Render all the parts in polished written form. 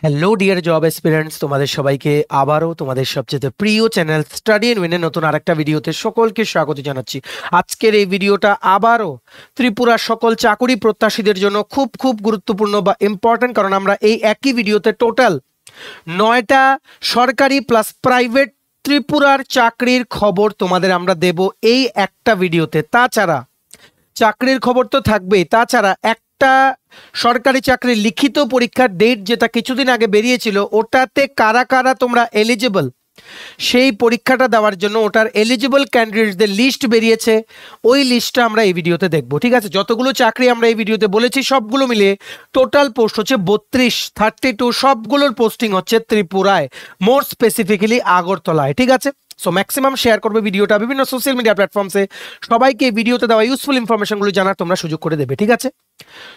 Hello dear job এসপিরেন্টস, তোমাদের সবাইকে আবারও তোমাদের সবচেয়ে প্রিয় চ্যানেল স্টাডি এন্ড উইনের নতুন আরেকটা ভিডিওতে সকলকে স্বাগত জানাচ্ছি। আজকের এই ভিডিওটা আবারও ত্রিপুরার সকল চাকরি প্রত্যাশীদের জন্য খুব খুব গুরুত্বপূর্ণ বা ইম্পর্টেন্ট, কারণ আমরা এই একই ভিডিওতে টোটাল 9টা সরকারি প্লাস প্রাইভেট ত্রিপুরার চাকরির খবর তোমাদের আমরা দেব এই একটা ভিডিওতে। তাছাড়া চাকরির খবর তো থাকবেই, তাছাড়া একটা সরকারি চাকরির লিখিত পরীক্ষার ডেট যেটা কিছুদিন আগে বেরিয়েছিল, ওটাতে কারা কারা তোমরা এলিজিবল সেই পরীক্ষাটা দেওয়ার জন্য ওটার এলিজিবল ক্যান্ডিডেটদের লিস্ট বেরিয়েছে। ওই লিস্টটা আমরা এই ভিডিওতে দেখবো, ঠিক আছে? যতগুলো চাকরি আমরা এই ভিডিওতে বলেছি সবগুলো মিলিয়ে টোটাল পোস্ট হচ্ছে 32 সবগুলোর পোস্টিং হচ্ছে ত্রিপুরায়, মোর স্পেসিফিক্যালি আগরতলায়, ঠিক আছে? সো ম্যাক্সিমাম শেয়ার করবে ভিডিওটা বিভিন্ন সোশ্যাল মিডিয়া প্ল্যাটফর্মসে, সবাইকে এই ভিডিওতে দেওয়া ইউজফুল ইনফরমেশনগুলো জানার তোমরা সুযোগ করে দেবে, ঠিক আছে?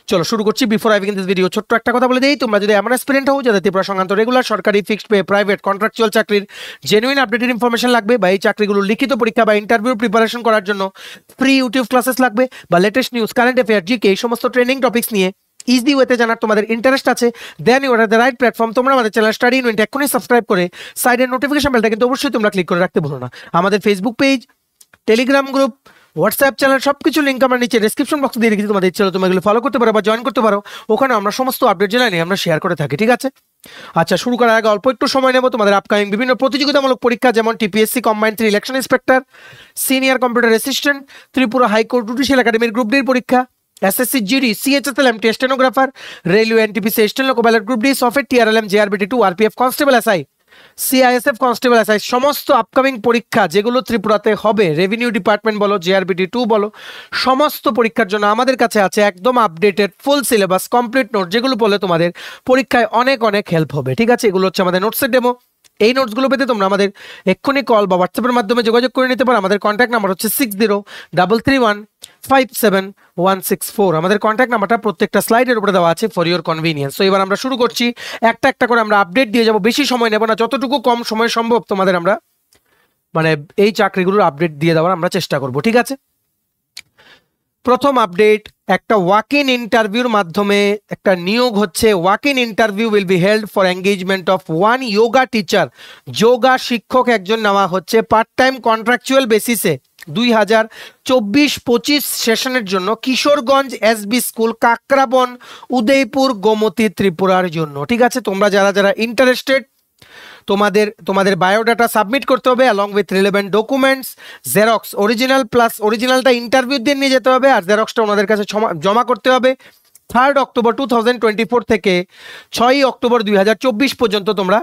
চলো শুরু করছি। Before I begin this video ছোট্ট একটা কথা বলে দিই, তোমরা যদি এমন অ্যাসপিরেন্ট হও যাদের ত্রিপুরা সংক্রান্ত রেগুলার সরকারি ফিক্সড পে প্রাইভেট কন্ট্রাকচুয়াল চাকরির জেনুইন আপডেটেড ইনফরমেশন লাগবে, বা এই চাকরিগুলোর লিখিত পরীক্ষা বা ইন্টারভিউ প্রিপারেশন করার জন্য ফ্রি ইউটিউব ক্লাসেস লাগবে, বা latest news current affair GK এই সমস্ত ট্রেনিং টপিকস নিয়ে ইজি ওয়েতে জানার তোমাদের ইন্টারেস্ট আছে, then you are the right platform. তোমরা আমাদের চ্যানেল স্টাডি ইন এখনই সাবস্ক্রাইব করে সাইডের নোটিফিকেশন বেলটা কিন্তু অবশ্যই তোমরা ক্লিক করে রাখতে ভুলো না। আমাদের Facebook page, Telegram group, WhatsApp channel সবকিছু লিঙ্ক আমরা নিচে ডেসক্রিপশন বক্সে দিয়ে রেখেছি, তোমাদের ইচ্ছে হলে তোমরা এগুলো ফলো করতে পারো বা জয়েন করতে পারো। ওখানে আমরা সমস্ত আপডেট জানাই আমরা শেয়ার করে থাকি, ঠিক আছে? আচ্ছা, শুরু করার আগে অল্প একটু সময় নেব। তোমাদের আপকামিং বিভিন্ন প্রতিযোগিতামূলক পরীক্ষা যেমন TPSC combined 3 election inspector, senior computer assistant, Tripura high court judicial একাডেমির গ্রুপ ডির পরীক্ষা, SSC GD CHSL MT stenographer, railway NTPC steno loco pilot group D, soft TRLM JRBT 2 RPF constable SI, CISF constable SI সমস্ত upcoming পরীক্ষা যেগুলো ত্রিপুরাতে হবে, revenue department বলো, JRBT 2 বলো, সমস্ত পরীক্ষার জন্য আমাদের কাছে আছে একদম updated full syllabus complete note, যেগুলো পড়লে তোমাদের পরীক্ষায় অনেক অনেক হেল্প হবে, ঠিক আছে? এগুলো হচ্ছে আমাদের নোটসের ডেমো। এই নোটসগুলো পেতে তোমরা আমাদের এক্ষুনি কল বা হোয়াটসঅ্যাপের মাধ্যমে যোগাযোগ করে নিতে পারো। আমাদের কন্ট্যাক্ট নাম্বার হচ্ছে 6033157164। আমাদের কন্ট্যাক্ট নাম্বারটা প্রত্যেকটা স্লাইডের উপরে দেওয়া আছে ফর ইওর কনভিনিয়েন্স। তো এবার আমরা শুরু করছি, একটা একটা করে আমরা আপডেট দিয়ে যাব, বেশি সময় নেব না, যতটুকু কম সময় সম্ভব তোমাদের আমরা এই চাকরিগুলোর আপডেট দিয়ে দেওয়ার আমরা চেষ্টা করব, ঠিক আছে? প্রথম আপডেট, একটা ওয়াক ইন ইন্টারভিউর মাধ্যমে একটা নিয়োগ হচ্ছে। Walk in interview will be held for engagement of 1 yoga teacher. Yoga শিক্ষক একজন নেওয়া হচ্ছে পার্ট টাইম কন্ট্রাকচুয়াল বেসিসে 2024-25 সেশনের জন্য, কিশোরগঞ্জ এসবি স্কুল, কাকরাবন, উদয়পুর, গোমতী, ত্রিপুরার জন্য, ঠিক আছে? তোমরা যারা যারা ইন্টারেস্টেড তোমাদের বায়োডাটা সাবমিট করতে হবে along with relevant documents, xerox original plus অরিজিনালটা ইন্টারভিউ দিয়ে নিয়ে যেতে হবে, আর জেরক্সটা ওনাদের কাছে জমা করতে হবে। 3 অক্টোবর 2024 থেকে 6 অক্টোবর 2024 পর্যন্ত তোমরা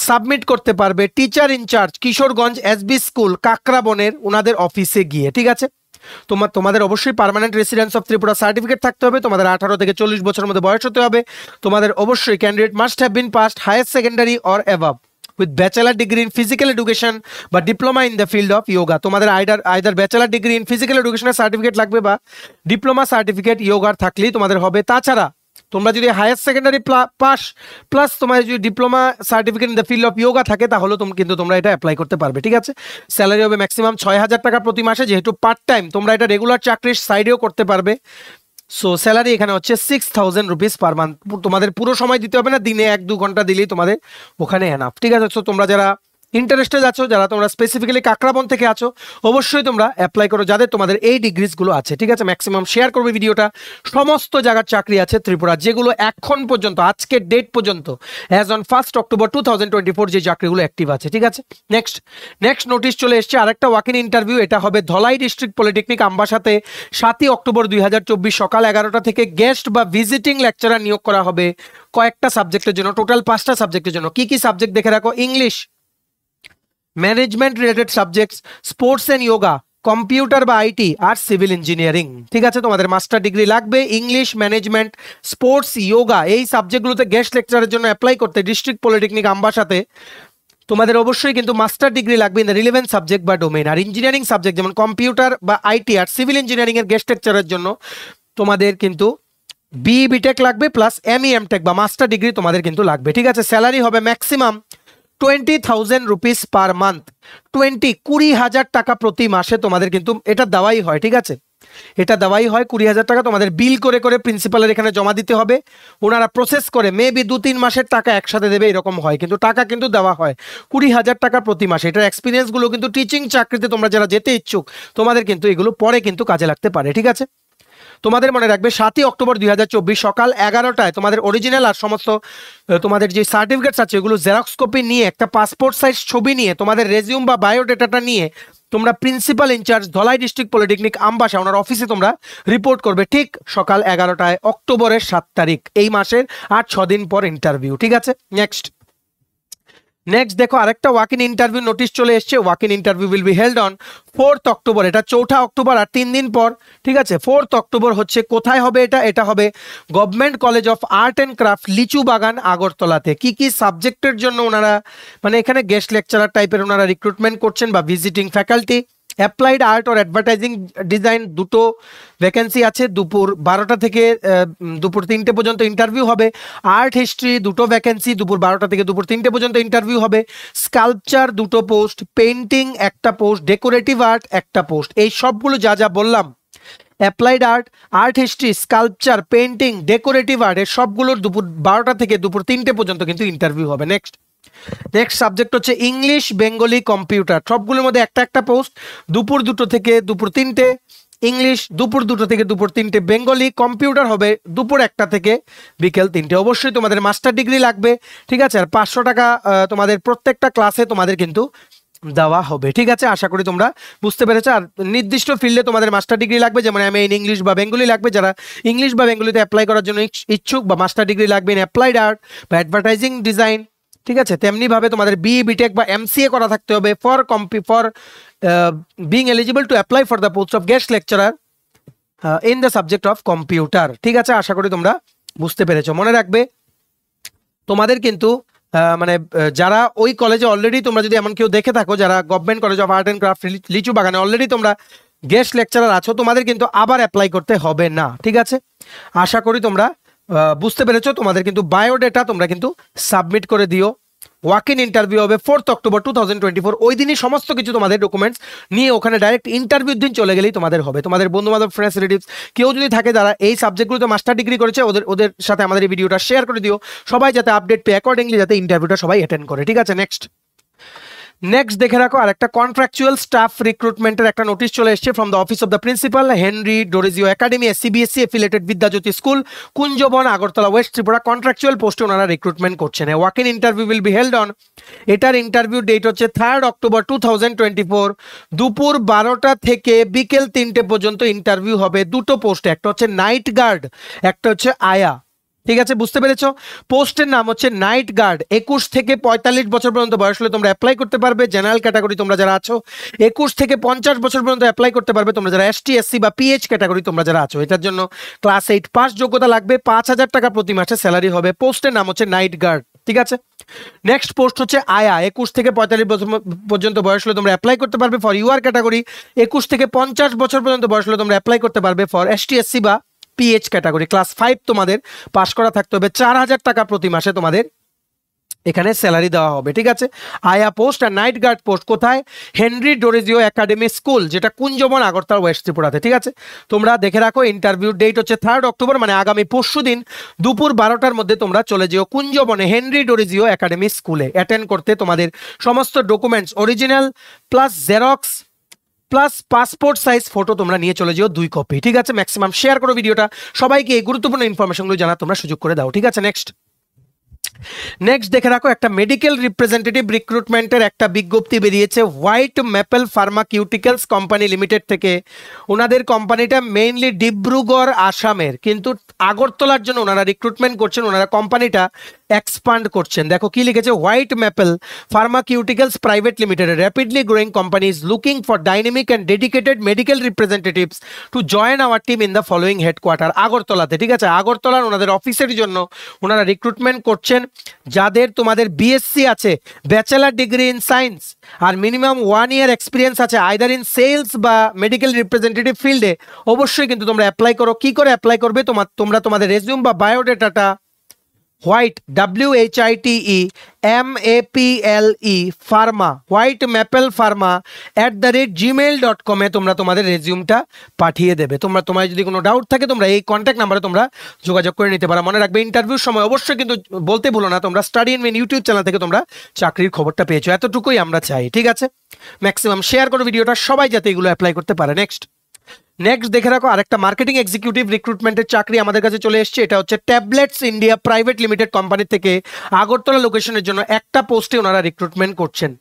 সাবমিট করতে পারবে teacher incharge Kishorganj SB school কাকরাবনের ওনাদের অফিসে গিয়ে, ঠিক আছে? তোমাদের অবশ্যই permanent residence of Tripura certificate থাকতে হবে, তোমাদের 18 থেকে 40 বছরের মধ্যে বয়স হতে হবে, তোমাদের অবশ্যই candidate must have been passed higher secondary or above with bachelor degree in physical education বা diploma in the field of yoga. তোমাদের either bachelor degree in physical এডুকেশনের সার্টিফিকেট লাগবে বা ডিপ্লোমা সার্টিফিকেট যোগার থাকলেই তোমাদের হবে। তাছাড়া তোমরা যদি হায়ার সেকেন্ডারি পাস প্লাস তোমাদের যদি diploma certificate in the field of yoga থাকে তাহলে কিন্তু তোমরা এটা অ্যাপ্লাই করতে পারবে, ঠিক আছে? স্যালারি হবে ম্যাক্সিমাম 6,000 টাকা প্রতি মাসে, যেহেতু পার্ট টাইম তোমরা এটা রেগুলার চাকরির সাইডেও করতে পারবে। সো স্যালারি এখানে হচ্ছে 6,000 রুপিস পার মান্থ। তোমাদের পুরো সময় দিতে হবে না, দিনে 1-2 ঘন্টা দিলেই তোমাদের ওখানে এনাফ, ঠিক আছে? সো তোমরা যারা ইন্টারেস্টেড আছো, যারা তোমরা স্পেসিফিক্যালি কাকরাবন থেকে আছো, অবশ্যই তোমরা অ্যাপ্লাই করো যাদের তোমাদের এই ডিগ্রিজগুলো আছে, ঠিক আছে? ম্যাক্সিমাম শেয়ার করবে ভিডিওটা। সমস্ত জায়গার চাকরি আছে ত্রিপুরা, যেগুলো এখন পর্যন্ত আজকের ডেট পর্যন্ত অ্যাজ অন 1 অক্টোবর 2024 যে চাকরিগুলো অ্যাক্টিভ আছে, ঠিক আছে? নেক্সট নোটিশ চলে এসছে আরেকটা ওয়াক ইন ইন্টারভিউ। এটা হবে ধলাই ডিস্ট্রিক্ট পলিটেকনিক আমবাসাতে 7 অক্টোবর 2024 সকাল 11টা থেকে। গেস্ট বা ভিজিটিং লেকচারার নিয়োগ করা হবে কয়েকটা সাবজেক্টের জন্য, টোটাল 5টা সাবজেক্টের জন্য। কি কি সাবজেক্ট দেখে রাখো: English, management related subjects, sports and yoga, computer বা আইটি আর সিভিল ইঞ্জিনিয়ারিং, ঠিক আছে? তোমাদের মাস্টার ডিগ্রি লাগবে ইংলিশ, ম্যানেজমেন্ট, স্পোর্টস, যোগা এই সাবজেক্টগুলোতে গেস্ট লেকচারের জন্য অ্যাপ্লাই করতে ডিস্ট্রিক্ট পলিটেকনিক আমবাসাতে তোমাদের অবশ্যই কিন্তু মাস্টার ডিগ্রি লাগবে ইন দ্য রিলেভেন্ট সাবজেক্ট বা ডোমেইন। আর ইঞ্জিনিয়ারিং সাবজেক্ট যেমন কম্পিউটার বা আইটি আর সিভিল ইঞ্জিনিয়ারিং এর গেস্ট লেকচারের জন্য তোমাদের কিন্তু বিটেক লাগবে প্লাস এমটেক বা মাস্টার ডিগ্রি তোমাদের কিন্তু লাগবে, ঠিক আছে? স্যালারি হবে ম্যাক্সিমাম 20,000 রুপিস পার মান্থ, 20,000 টাকা প্রতি মাসে তোমাদের কিন্তু এটা দেওয়াই হয়, ঠিক আছে? এটা দেওয়াই হয় 20,000 টাকা তোমাদের বিল করে করে প্রিন্সিপালের এখানে জমা দিতে হবে, ওনারা প্রসেস করে মেবি 2-3 মাসের টাকা একসাথে দেবে এরকম হয়, কিন্তু টাকা কিন্তু দেওয়া হয় 20,000 টাকা প্রতি মাসে। এটার এক্সপিরিয়েন্সগুলো কিন্তু টিচিং চাকরিতে তোমরা যারা যেতে ইচ্ছুক তোমাদের কিন্তু এগুলো পরে কিন্তু কাজে লাগতে পারে, ঠিক আছে। তোমাদের মনে রাখবে 7ই অক্টোবর 2024 সকাল 11টায় তোমাদের অরিজিনাল আর সমস্ত তোমাদের যে সার্টিফিকেটস আছে এগুলো জেরক্স কপি নিয়ে একটা পাসপোর্ট সাইজ ছবি নিয়ে তোমাদের রেজিউম বা বায়োডেটাটা নিয়ে তোমরা principal incharge Dhalai district polytechnic Ambassa ওনার অফিসে তোমরা রিপোর্ট করবে ঠিক সকাল 11টায় অক্টোবরের 7 তারিখ, এই মাসের আর 6 দিন পর ইন্টারভিউ, ঠিক আছে। নেক্সট দেখো আরেকটা ওয়াক ইন ইন্টারভিউ নোটিশ চলে এসছে। Walk in interview will be held on 4th October, এটা 4ঠা অক্টোবর আর 3 দিন পর, ঠিক আছে। 4th অক্টোবর হচ্ছে কোথায় হবে এটা হবে government college of art and craft লিচু বাগান আগরতলাতে। কি কি সাবজেক্টের জন্য ওনারা মানে এখানে গেস্ট লেকচারার টাইপের ওনারা রিক্রুটমেন্ট করছেন বা ভিজিটিং ফ্যাকাল্টি, অ্যাপ্লাইড আর্ট আর অ্যাডভার্টাইজিং ডিজাইন দুটো ভ্যাকেন্সি আছে, দুপুর 12টা থেকে দুপুর 3টে পর্যন্ত ইন্টারভিউ হবে। আর্ট হিস্ট্রি দুটো ভ্যাকেন্সি, দুপুর 12টা থেকে দুপুর 3টে পর্যন্ত ইন্টারভিউ হবে। স্কাল্পচার দুটো পোস্ট, পেন্টিং একটা পোস্ট, ডেকোরেটিভ আর্ট একটা পোস্ট। এই সবগুলো যা যা বললাম applied art, art history, sculpture, painting, decorative art এর সবগুলোর দুপুর 12টা থেকে দুপুর 3টে পর্যন্ত কিন্তু ইন্টারভিউ হবে। নেক্সট সাবজেক্ট হচ্ছে ইংলিশ, বেঙ্গলি, কম্পিউটার, সবগুলোর মধ্যে একটা একটা পোস্ট, দুপুর 2টো থেকে দুপুর 3টে ইংলিশ, দুপুর 2টো থেকে দুপুর 3টে বেঙ্গলি, কম্পিউটার হবে দুপুর 1টা থেকে বিকেল 3টে। অবশ্যই তোমাদের মাস্টার ডিগ্রি লাগবে, ঠিক আছে। আর 500 টাকা তোমাদের প্রত্যেকটা ক্লাসে তোমাদের কিন্তু দেওয়া হবে, ঠিক আছে। আশা করি তোমরা বুঝতে পেরেছো। আর নির্দিষ্ট ফিল্ডে তোমাদের মাস্টার ডিগ্রি লাগবে, যেমন আমি ইন ইংলিশ বা বেঙ্গলি লাগবে, যারা ইংলিশ বা বেঙ্গলিতে অ্যাপ্লাই করার জন্য ইচ্ছুক, বা মাস্টার ডিগ্রি লাগবে ইন অ্যাপ্লাইড আর্ট বা অ্যাডভার্টাইজিং ডিজাইন, ঠিক আছে। তেমনি ভাবে তোমাদের বিএ বিটেক বা এমসিএ করা থাকতে হবে for being eligible to apply for the post of guest lecturer in the subject of computer, ঠিক আছে। আশা করি তোমরা বুঝতে পেরেছো। মনে রাখবে তোমাদের কিন্তু মানে যারা ওই কলেজে অলরেডি তোমরা যদি এমন কেউ দেখে থাকো যারা government college of art and craft লিচু বাগানে অলরেডি তোমরা গেস্ট লেকচারার আছো, তোমাদের কিন্তু আবার অ্যাপ্লাই করতে হবে না, ঠিক আছে। আশা করি তোমরা বুঝতে পেরেছো। তোমাদের কিন্তু বায়োডেটা তোমরা কিন্তু সাবমিট করে দিও। ওয়াক ইন ইন্টারভিউ হবে 4th অক্টোবর 2024, ওই দিনই সমস্ত কিছু তোমাদের ডকুমেন্টস নিয়ে ওখানে ডাইরেক্ট ইন্টারভিউর দিন চলে গেলেই তোমাদের হবে। তোমাদের বন্ধু বান্ধব, ফ্রেন্ডস, রিলেটিভস কেউ যদি থাকে যারা এই সাবজেক্টগুলোতে মাস্টার ডিগ্রি করেছে ওদের সাথে আমাদের এই ভিডিওটা শেয়ার করে দিও, সবাই যাতে আপডেট পেয়ে অ্যাকর্ডিংলি যাতে ইন্টারভিউটা সবাই অ্যাটেন্ড করে, ঠিক আছে। নেক্সট দেখে রাখো আর একটা কন্ট্রাকচুয়াল স্টাফ রিক্রুটমেন্টের একটা নোটিশ চলে এসেছে from the office of the principal, Henry Derozio academy, CBSE affiliated Vidyajyoti school, Kunjaban, Agartala, west Tripura. Contractual পোস্টে ওনারা রিক্রুটমেন্ট করছেন। Walk in interview will be held on, এটার ইন্টারভিউ ডেট হচ্ছে 3rd অক্টোবর 2024, দুপুর 12টা থেকে বিকেল 3টে পর্যন্ত ইন্টারভিউ হবে। দুটো পোস্টে, একটা হচ্ছে নাইট গার্ড, একটা হচ্ছে আয়া, ঠিক আছে। বুঝতে পেরেছো। পোস্টের নাম হচ্ছে নাইট গার্ড। 21 থেকে 45 বছর পর্যন্ত বয়স হলে তোমরা অ্যাপ্লাই করতে পারবে। জেনারেল ক্যাটাগরি তোমরা যারা আছো 21 থেকে 50 বছর পর্যন্ত অ্যাপ্লাই করতে পারবে তোমরা যারা এসটি, এসসি বা পিএইচ ক্যাটাগরি তোমরা যারা আছো। এটার জন্য ক্লাস 8 পাস যোগ্যতা লাগবে। 5,000 টাকা প্রতি মাসে স্যালারি হবে। পোস্টের নাম হচ্ছে নাইট গার্ড, ঠিক আছে। নেক্সট পোস্ট হচ্ছে আয়া। 21 থেকে 45 বছর পর্যন্ত বয়স হলে তোমরা অ্যাপ্লাই করতে পারবে ফর ইউআর ক্যাটাগরি। 21 থেকে 50 বছর পর্যন্ত বয়স হলে তোমরা অ্যাপ্লাই করতে পারবে ফর এসটি, এসসি বা পিএইচ ক্যাটাগরি। ক্লাস 5 তোমাদের পাস করা থাকতে হবে। 4,000 টাকা প্রতি মাসে তোমাদের এখানে স্যালারি দেওয়া হবে, ঠিক আছে। আয়া পোস্ট আর নাইট গার্ড পোস্ট কোথায়? হেনরি ডোরেজিও একাডেমি স্কুল, যেটা কুঞ্জবন, আগরতলা, ওয়েস্ট ত্রিপুরাতে, ঠিক আছে। তোমরা দেখে রাখো ইন্টারভিউ ডেট হচ্ছে 3rd অক্টোবর, মানে আগামী পরশু দিন দুপুর 12টার মধ্যে তোমরা চলে যেও কুঞ্জবনে হেনরি ডোরেজিও একাডেমি স্কুলে অ্যাটেন্ড করতে। তোমাদের সমস্ত documents original plus xerox plus passport size photo তোমরা নিয়ে চলে যেও 2 কপি, ঠিক আছে। ম্যাক্সিমাম শেয়ার করো ভিডিওটা, সবাইকে এই গুরুত্বপূর্ণ ইনফরমেশনগুলো জানার তোমরা সুযোগ করে দাও, ঠিক আছে। নেক্সট দেখে রাখো একটা মেডিকেল রিপ্রেজেন্টেটিভ রিক্রুটমেন্টের একটা বিজ্ঞপ্তি বেরিয়েছে হোয়াইট ম্যাপেল ফার্মাকিউটিক্যালস কোম্পানি লিমিটেড থেকে। ওনাদের কোম্পানিটা মেইনলি ডিব্রুগড় আসামের, কিন্তু আগরতলার জন্য ওনারা রিক্রুটমেন্ট করছেন। ওনারা কোম্পানিটা এক্সপান্ড করছেন। দেখো কি লিখেছে, white maple pharmaceuticals private limited rapidly growing company is looking for dynamic and dedicated medical representatives to join our team in the following headquarter. আগরতলাতে, ঠিক আছে। আগরতলার ওনাদের অফিসের জন্য ওনারা রিক্রুটমেন্ট করছেন। যাদের তোমাদের বিএসসি আছে, ব্যাচেলার ডিগ্রি ইন সায়েন্স, আর মিনিমাম 1 ইয়ার এক্সপিরিয়েন্স আছে আইদার ইন সেলস বা মেডিকেল রিপ্রেজেন্টেটিভ ফিল্ডে, অবশ্যই কিন্তু তোমরা অ্যাপ্লাই করো। কি করে অ্যাপ্লাই করবে? তোমরা তোমাদের রেজিউম বা বায়োডেটাটা white WHITE MAPLE pharma, white maple pharma @gmail.com তোমরা তোমাদের রেজিউমটা পাঠিয়ে দেবে। তোমার যদি কোনো ডাউট থাকে তোমরা এই কন্ট্যাক্ট নাম্বারে তোমরা যোগাযোগ করে নিতে পারো। মনে রাখবে ইন্টারভিউর সময় অবশ্যই কিন্তু বলতে ভুলো না তোমরা স্টাডি ইন মিন ইউটিউব চ্যানেল থেকে তোমরা চাকরির খবরটা পেয়েছো, এতটুকুই আমরা চাই। ঠিক আছে, ম্যাক্সিমাম শেয়ার করো ভিডিওটা, সবাই যাতে এগুলো অ্যাপ্লাই করতে পারে। নেক্সট দেখে রাখো আরেকটা মার্কেটিং এক্সিকিউটিভ রিক্রুটমেন্টের চাকরি আমাদের কাছে চলে এসেছে। এটা হচ্ছে tablets India private limited company থেকে আগরতলা লোকেশনের জন্য একটা পোস্টে ওনারা রিক্রুটমেন্ট করছেন।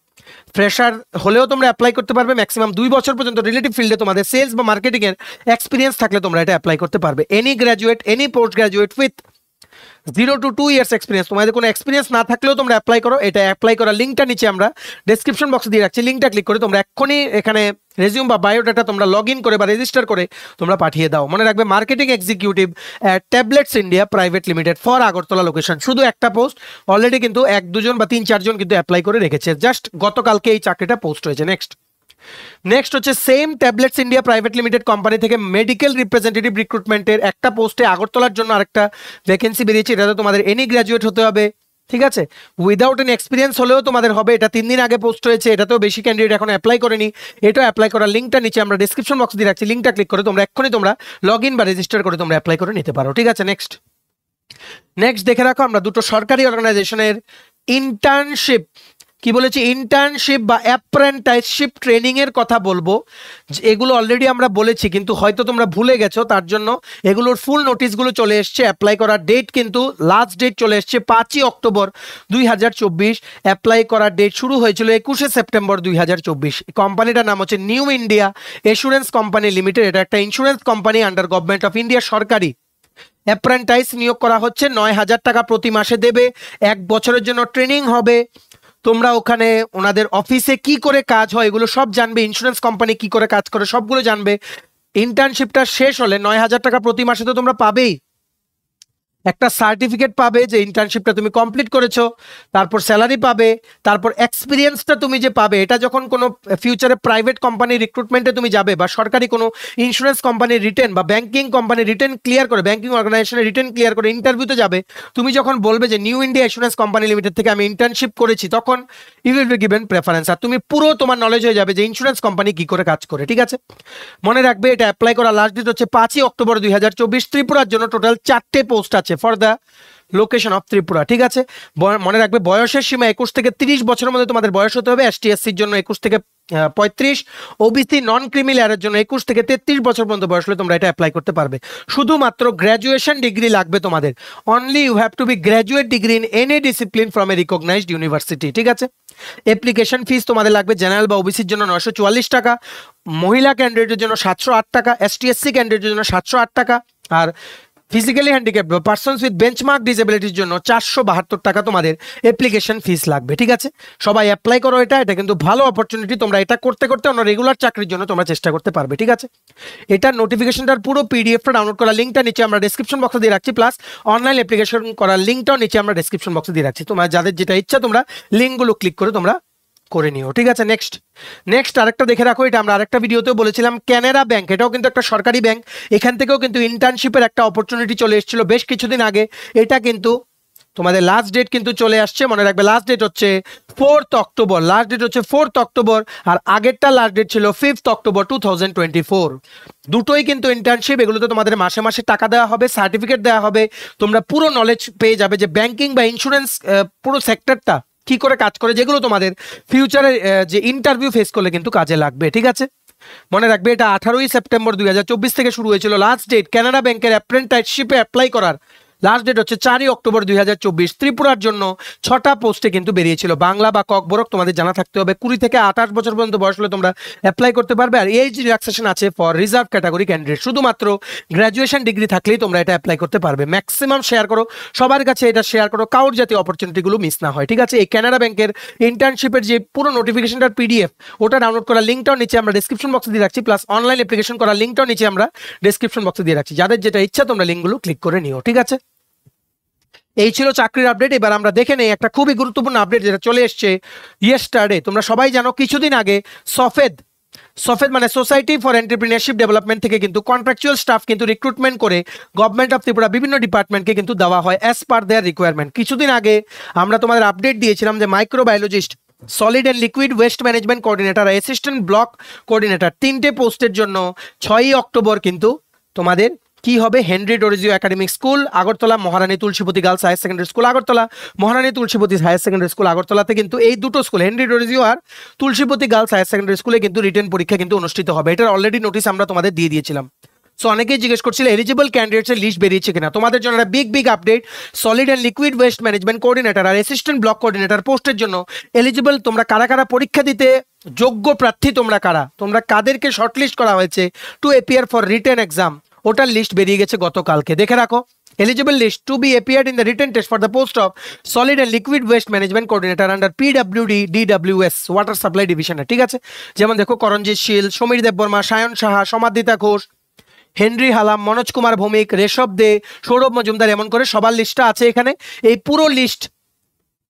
ফ্রেশার হলেও তোমরা অ্যাপ্লাই করতে পারবে, ম্যাক্সিমাম 2 বছর পর্যন্ত রিলেটিভ ফিল্ডে তোমাদের সেলস বা মার্কেটিং এর এক্সপিরিয়েন্স থাকলে তোমরা এটা অ্যাপ্লাই করতে পারবে। Any graduate, any post graduate with 0 to 2 years experience, তোমাদের কোনো এক্সপিরিয়েন্স না থাকলেও তোমরা অ্যাপ্লাই করো। এটা অ্যাপ্লাই করার লিঙ্কটা নিচে আমরা ডেসক্রিপশন বক্সে দিয়ে রাখছি, লিঙ্কটা ক্লিক করে তোমরা এক্ষুনি এখানে রেজিউম বা বায়োডাটা তোমরা লগ ইন করে বা রেজিস্টার করে তোমরা পাঠিয়ে দাও। মনে রাখবে marketing executive tablets India private limited for Agartala location, শুধু একটা পোস্ট। অলরেডি কিন্তু 1-2 জন বা 3-4 জন কিন্তু অ্যাপ্লাই করে রেখেছে, জাস্ট গতকালকে এই চাকরিটা পোস্ট হয়েছে। নেক্সট হচ্ছে same tablets India private limited company থেকে মেডিকেল রিপ্রেজেন্টেটিভ রিক্রুটমেন্টের একটা পোস্টে আগরতলার জন্য আরেকটা ভ্যাকেন্সি বেরিয়েছে। এটাতে তোমাদের এনি গ্র্যাজুয়েট হতে হবে, ঠিক আছে, উইদাউট এনি এক্সপিরিয়েন্স হলেও তোমাদের হবে। এটা 3 দিন আগে পোস্ট হয়েছে, এটাতেও বেশি ক্যান্ডিডেট এখন অ্যাপ্লাই করেনি। এটাও অ্যাপ্লাই করার লিঙ্কটা নিচে আমরা ডিসক্রিপশন বক্স দিয়ে রাখছি, লিঙ্কটা ক্লিক করে তোমরা এক্ষুনি তোমরা লগ ইন বা রেজিস্টার করে তোমরা অ্যাপ্লাই করে নিতে পারো। ঠিক আছে, নেক্সট দেখে রাখো আমরা দুটো সরকারি অর্গানাইজেশনের ইন্টার্নশিপ, কি বলেছি, ইন্টার্নশিপ বা অ্যাপ্রেন্টিসশিপ ট্রেনিং এর কথা বলবো। এগুলো অলরেডি আমরা বলেছি কিন্তু হয়তো তোমরা ভুলে গেছো, তার জন্য এগুলোর ফুল নোটিশগুলো চলে এসছে। অ্যাপ্লাই করার ডেট কিন্তু লাস্ট ডেট চলে এসছে 5ই অক্টোবর 2024। অ্যাপ্লাই করার ডেট শুরু হয়েছিল 21শে সেপ্টেম্বর 2024। কোম্পানিটার নাম হচ্ছে new India assurance company limited. এটা একটা insurance company under government of India, সরকারি। অ্যাপ্রেন্টাইস নিয়োগ করা হচ্ছে, 9,000 টাকা প্রতি মাসে দেবে, 1 বছরের জন্য ট্রেনিং হবে। তোমরা ওখানে ওনাদের অফিসে কি করে কাজ হয় এগুলো সব জানবে, ইন্স্যুরেন্স কোম্পানি কি করে কাজ করে সবগুলো জানবে। ইন্টার্নশিপটা শেষ হলে 9,000 টাকা প্রতি মাসে তো তোমরা পাবেই, একটা সার্টিফিকেট পাবে যে ইন্টার্নশিপটা তুমি কমপ্লিট করেছো, তারপর স্যালারি পাবে, তারপর এক্সপিরিয়েন্সটা তুমি যে পাবে, এটা যখন কোনো ফিউচারে প্রাইভেট কোম্পানি রিক্রুটমেন্টে তুমি যাবে বা সরকারি কোনো ইন্স্যুরেন্স কোম্পানির রিটেন বা ব্যাংকিং কোম্পানির রিটেন ক্লিয়ার করে, ব্যাংকিং অর্গানাইজেশনের রিটেন ক্লিয়ার করে ইন্টারভিউতে যাবে, তুমি যখন বলবে যে new India insurance company limited থেকে আমি ইন্টার্নশিপ করেছি, তখন you will be given preference. আর তুমি পুরো তোমার নলেজ হয়ে যাবে যে ইন্স্যুরেন্স কোম্পানি কি করে কাজ করে। ঠিক আছে, মনে রাখবে এটা অ্যাপ্লাই করার লাস্ট ডেট হচ্ছে 5ই অক্টোবর 2024। ত্রিপুরার জন্য টোটাল 4টে পোস্ট আছে for the location of Tripura. ঠিক আছে, মনে রাখবে বয়সের সীমা 21 থেকে 30 বছরের মধ্যে তোমাদের বয়স হতে হবে। ST/SCর জন্য 21 থেকে 35, ওবিসি নন ক্রিমিলিয়ারের জন্য 21 থেকে 33 বছর পর্যন্ত বয়স হলে তোমরা এটা অ্যাপ্লাই করতে পারবে। শুধুমাত্র গ্র্যাজুয়েশন ডিগ্রি লাগবে তোমাদের, only you have to be graduate degree in any discipline from a recognised university. ঠিক আছে, অ্যাপ্লিকেশন ফিস তোমাদের লাগবে জেনারেল বা ওবিসির জন্য 944 টাকা, মহিলা ক্যান্ডিডেটের জন্য 708 টাকা, ST/SC ক্যান্ডিডেটের জন্য 708 টাকা, আর ফিজিক্যালি হ্যান্ডিক্যাপ বা পার্সনস উইথ বেঞ্চমার্ক ডিসেবিলিটির জন্য 472 টাকা তোমাদের অ্যাপ্লিকেশন ফিস লাগবে। ঠিক আছে, সবাই অ্যাপ্লাই করো। এটা কিন্তু ভালো অপরচুনিটি, তোমরা এটা করতে করতে অন্য রেগুলার চাকরির জন্য তোমরা চেষ্টা করতে পারবে। ঠিক আছে, এটার নোটিফিকেশনটার পুরো পিডিএফটা ডাউনলোড করার লিঙ্কটা নিচে আমরা ডেসক্রিপশন বক্সে দিয়ে রাখছি, প্লাস অনলাইন অ্যাপ্লিকেশন করার লিঙ্কটাও নিচে আমরা ডেসক্রিপশন বক্সে দিয়ে রাখছি। তোমরা যাদের যেটা ইচ্ছা তোমরা লিঙ্কগুলো ক্লিক করে তোমরা করে নিও। ঠিক আছে, নেক্সট আরেকটা দেখে রাখো, এটা আমরা আরেকটা ভিডিওতেও বলেছিলাম, ক্যানারা ব্যাংক। এটাও কিন্তু একটা সরকারি ব্যাংক, এখান থেকেও কিন্তু ইন্টার্নশিপের একটা অপরচুনিটি চলে এসেছিল বেশ কিছুদিন আগে। এটা কিন্তু তোমাদের লাস্ট ডেট কিন্তু চলে আসছে, মনে রাখবে লাস্ট ডেট হচ্ছে 4th অক্টোবর, আর আগেরটা লাস্ট ডেট ছিল 5th অক্টোবর 2024। দুটোই কিন্তু ইন্টার্নশিপ, এগুলোতে তোমাদের মাসে মাসে টাকা দেওয়া হবে, সার্টিফিকেট দেওয়া হবে, তোমরা পুরো নলেজ পেয়ে যাবে যে ব্যাংকিং বা ইন্স্যুরেন্স পুরো সেক্টরটা কি করে কাজ করে, যেগুলো তোমাদের ফিউচারে যে ইন্টারভিউ ফেস করলে কিন্তু কাজে লাগবে। ঠিক আছে, মনে রাখবে এটা 18ই সেপ্টেম্বর 2024 থেকে শুরু হয়েছিল। লাস্ট ডেট কানাডা ব্যাংকের অ্যাপ্রেন্টিসশিপে অ্যাপ্লাই করার লাস্ট ডেট হচ্ছে 4ই অক্টোবর 2024। ত্রিপুরার জন্য 6টা পোস্টে কিন্তু বেরিয়েছিল, বাংলা বা ককবরক তোমাদের জানা থাকতে হবে। 20 থেকে 28 বছর পর্যন্ত বয়স হলে তোমরা অ্যাপ্লাই করতে পারবে। আর এজ রিল্যাক্সেশন আছে ফর রিজার্ভ ক্যাটাগরি ক্যান্ডিডেট, শুধুমাত্র গ্র্যাজুয়েশন ডিগ্রি থাকলেই তোমরা এটা অ্যাপ্লাই করতে পারবে। ম্যাক্সিমাম শেয়ার করো, সবার কাছে এটা শেয়ার করো, কাউর যাতে অপরচুনিটিগুলো মিস না হয়। ঠিক আছে, এই কানাডা ব্যাংকের ইন্টার্নশিপের যে পুরো নোটিফিকেশনটার পিডিএফ, ওটা ডাউনলোড করার লিঙ্কটাও নিচে আমরা ডেসক্রিপশন বক্সে দিয়ে রাখছি, প্লাস অনলাইন অ্যাপ্লিকেশন করার লিঙ্কটাও নিচে আমরা ডেসক্রিপশন বক্সে দিয়ে রাখছি। যাদের যেটা ইচ্ছা তোমরা লিঙ্কগুলো ক্লিক করে নিও। ঠিক আছে, এই ছিল চাকরির আপডেট। এবার আমরা দেখে নেই একটা খুবই গুরুত্বপূর্ণ আপডেট যেটা চলে এসছে ইয়েস্টারডে। তোমরা সবাই জানো কিছুদিন আগে সফেদ মানে সোসাইটি ফর এন্টারপ্রিনিয়রশিপ ডেভেলপমেন্ট থেকে কিন্তু কন্ট্রাকচুয়াল স্টাফ কিন্তু রিক্রুটমেন্ট করে গভর্নমেন্ট অফ ত্রিপুরা বিভিন্ন ডিপার্টমেন্টকে কিন্তু দেওয়া হয় অ্যাজ পার দেয়ার রিকোয়ারমেন্ট। কিছুদিন আগে আমরা তোমাদের আপডেট দিয়েছিলাম যে microbiologist, solid and liquid waste management coordinator, assistant block coordinator, 3টে পোস্টের জন্য 6ই অক্টোবর কিন্তু তোমাদের কি হবে, Henry Derozio academic school Agartala, Maharani Tulsipati girls higher secondary school Agartala, Maharani Tulsipati higher secondary school আগরতলাতে কিন্তু এই দুটো স্কুল হেনরি ডোরিজিও আর তুলসীপতি গার্লস হায়ার সেকেন্ডারি স্কুলে কিন্তু রিটেন পরীক্ষা কিন্তু অনুষ্ঠিত হবে। এটার অলরেডি নোটিশ আমরা তোমাদের দিয়ে দিয়েছিলাম। সো অনেকেই জিজ্ঞেস করছিল এলিজিবল ক্যান্ডিডেটসের লিস্ট বেরিয়েছে কিনা। তোমাদের জন্য একটা big update, solid and liquid waste management coordinator আর অ্যাসিস্ট্যান্ট ব্লক কোঅর্ডিনেটর পোস্টের জন্য এলিজিবল তোমরা কারা কারা পরীক্ষা দিতে যোগ্য প্রার্থী, তোমরা কাদেরকে শর্টলিস্ট করা হয়েছে to appear for written exam, ওটার লিস্ট বেরিয়ে গেছে গতকালকে, দেখে রাখো। Eligible list to be appeared in the written test for the post of solid and liquid waste management coordinator under PWD DWS water supply division, ঠিক আছে। যেমন দেখো করঞ্জিৎ শীল, সমীর দেববর্মা, সায়ন সাহা, সমাদিতা ঘোষ, হেনরি হালাম, মনোজ কুমার ভৌমিক, রেশব দে, সৌরভ মজুমদার, এমন করে সবার লিস্টটা আছে এখানে। এই পুরো লিস্ট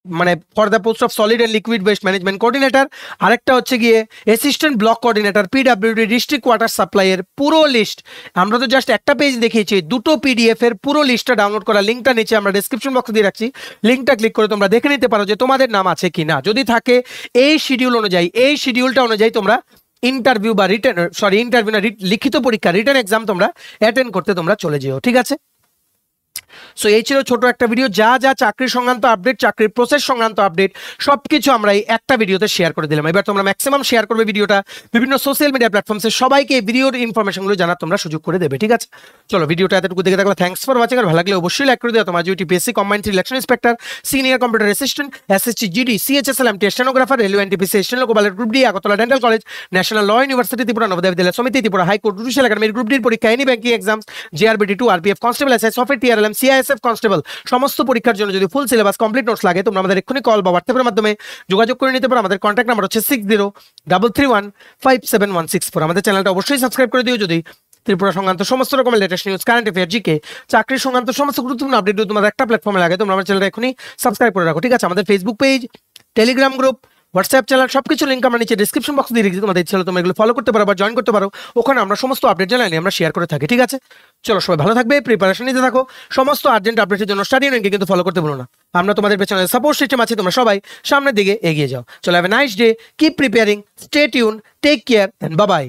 মানে for the post of solid and liquid waste management coordinator, আরেকটা হচ্ছে গিয়ে assistant block coordinator PWD district water সাপ্লাইয়ের পুরো লিস্ট। আমরা তো জাস্ট একটা পেজ দেখিয়েছি, দুটো পিডিএফ এর পুরো লিস্টটা ডাউনলোড করা লিঙ্কটা নিচে আমরা ডেসক্রিপশন বক্সে দিয়ে রাখছি, লিঙ্কটা ক্লিক করে তোমরা দেখে নিতে পারো যে তোমাদের নাম আছে কি না। যদি থাকে এই শিডিউলটা অনুযায়ী তোমরা ইন্টারভিউ বা ইন্টারভিউ না লিখিত পরীক্ষা রিটেন এক্সাম তোমরা অ্যাটেন্ড করতে তোমরা চলে যেও, ঠিক আছে। সো এই ছিল ছোট একটা ভিডিও, যা চাকরির সংক্রান্ত আপডেট, চাকরির প্রসেস সংক্রান্ত আপডেট সবকিছু আমরা এই একটা ভিডিওতে শেয়ার করে দিলাম। এবার তোমরা ম্যাক্সিমাম শেয়ার করবে ভিডিওটা বিভিন্ন সোশ্যাল মিডিয়া প্ল্যাটফর্মসে, সবাইকে এই ভিডিওর ইনফরমেশনগুলো জানার তোমরা সুযোগ করে দেবে, ঠিক আছে। চলো ভিডিওটা এতটুকু দেখে থাকলে থ্যাঙ্কস ফর ওয়াচিং, আর ভালো লাগলে অবশ্যই লাইক করে দিও। তোমার UTPSC combined election inspector, senior computer assistant, SSC GD, CHSL MT stenographer, railway NTPC steno global group D, Agartala dental college, national law university Tripura, Navodaya Vidyalaya Samiti Tripura, high court judicial একাডেমির গ্রুপ ডির পরীক্ষা, any banking exam, JRBT 2, RPF constable, SI software, TRLM, CISF constable, সমস্ত পরীক্ষার জন্য যদি full syllabus complete notes লাগে তোমরা আমাদের এক্ষুনি কল বা হোয়াটসঅ্যাপের মাধ্যমে যোগাযোগ করে নিতে পারো। আমাদের কন্ট্যাক্ট নাম্বার হচ্ছে 6033157164। আমাদের চ্যানেলটা অবশ্যই সাবস্ক্রাইব করে দিও যদি ত্রিপুরা সংক্রান্ত সমস্ত রকমের latest news, current affair, GK, চাকরির সংক্রান্ত সমস্ত গুরুত্বপূর্ণ আপডেট তোমাদের একটা প্ল্যাটফর্মে লাগে, তোমরা আমার চ্যানেলটা এখনই সাবস্ক্রাইব করে রাখো, ঠিক আছে। আমাদের Facebook page, Telegram group, WhatsApp channel সবকিছু লিঙ্ক আমরা নিচে ডিসক্রিপশন বক্সে দিয়ে রেখেছি, তোমাদের ইচ্ছা হলে তোমরা এগুলো ফলো করতে পারো বা জয়েন করতে পারো, ওখানে আমরা সমস্ত আপডেট জানাই আমরা শেয়ার করে থাকি, ঠিক আছে। চলো সবাই ভালো থাকবে, প্রিপারেশন নিতে থাকো, সমস্ত আর্জেন্ট আপডেটের জন্য স্টাডি ইউনিয়নকে কিন্তু ফলো করতে ভুলো না। আমরা তোমাদের পেছনে সাপোর্ট সিস্টেম আছি, তোমরা সবাই সামনের দিকে এগিয়ে যাও। চলো have a nice day, keep preparing, stay tune, take care and bye by.